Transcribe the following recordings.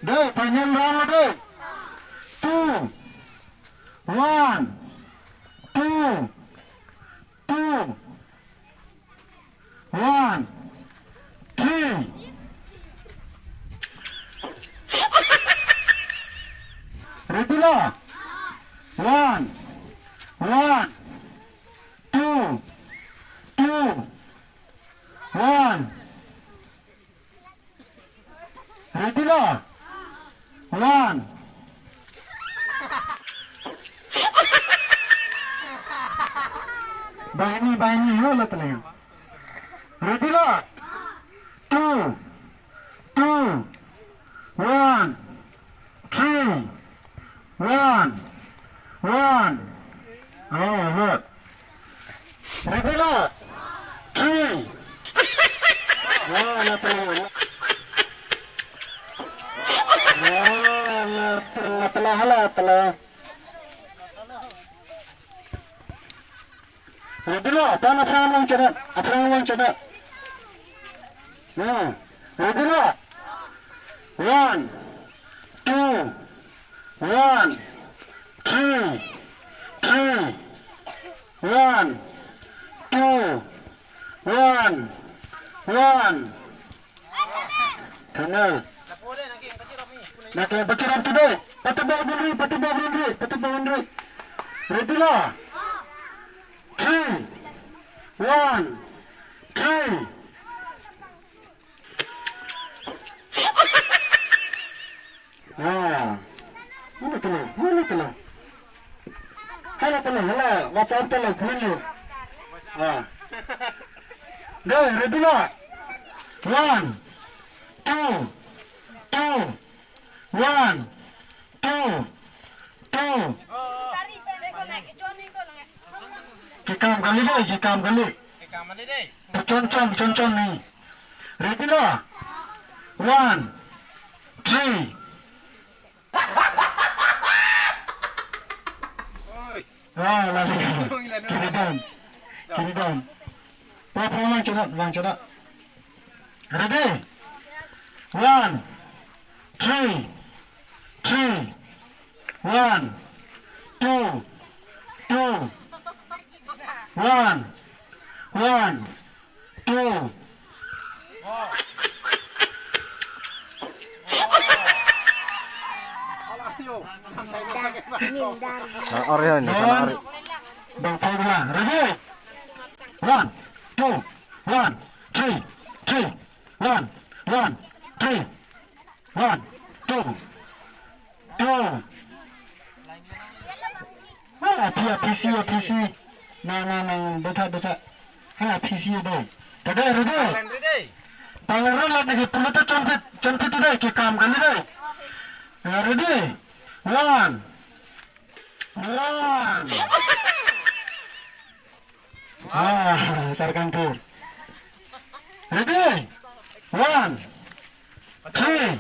Deh, final round deh. 2, 1, 2, 2, 1, 3. Ready lah. 1, 1, 2, 2, 1. Ready lah. 1. Bahini lah telinga. Ready lah. 2, 2, 1, 3, 1, 1. Oh, look. Ready lah. 3. Oh, lah telinga. Telah. Ready lah, tan afran wang cadat. Nah, ready lah. 1, 2, 1, 3, 1, 2, 1, 1. Kenal. Nak yang bercerap tu deh. Patut bangun diri. Ready lah. 3, 1, 3. Ah, mana telah? Hala, WhatsApp telah, mana? Ah, go, ready lah. 1, 2, 2, 1, 2, 2. Kikam kali. Ikaw mali deh. Perconcong ni. Ready lah. 1, 3. Wah, lari. Kiri down. Berapa orang cadat? Ready? 1, 3, 1, 2, 2, 1, 1, 2. Orion, Bang Paula, ready? 1, 2, 1, 3, 1, 3, 1, 2, 2. PC. Nah, betul. Hala PC deh. Ready? Pangeran lagi perlu tu contoh tu deh, kita kali deh. Ready? 1, 1. Sarkan tu. Ready? 1, 3,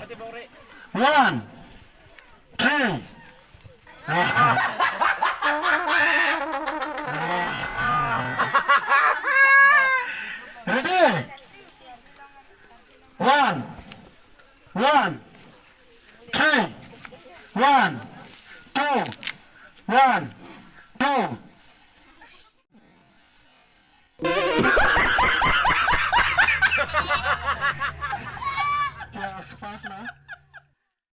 1, 3. Ready? 1, 1, 3, 1, 2, 1, 2. Just fast now.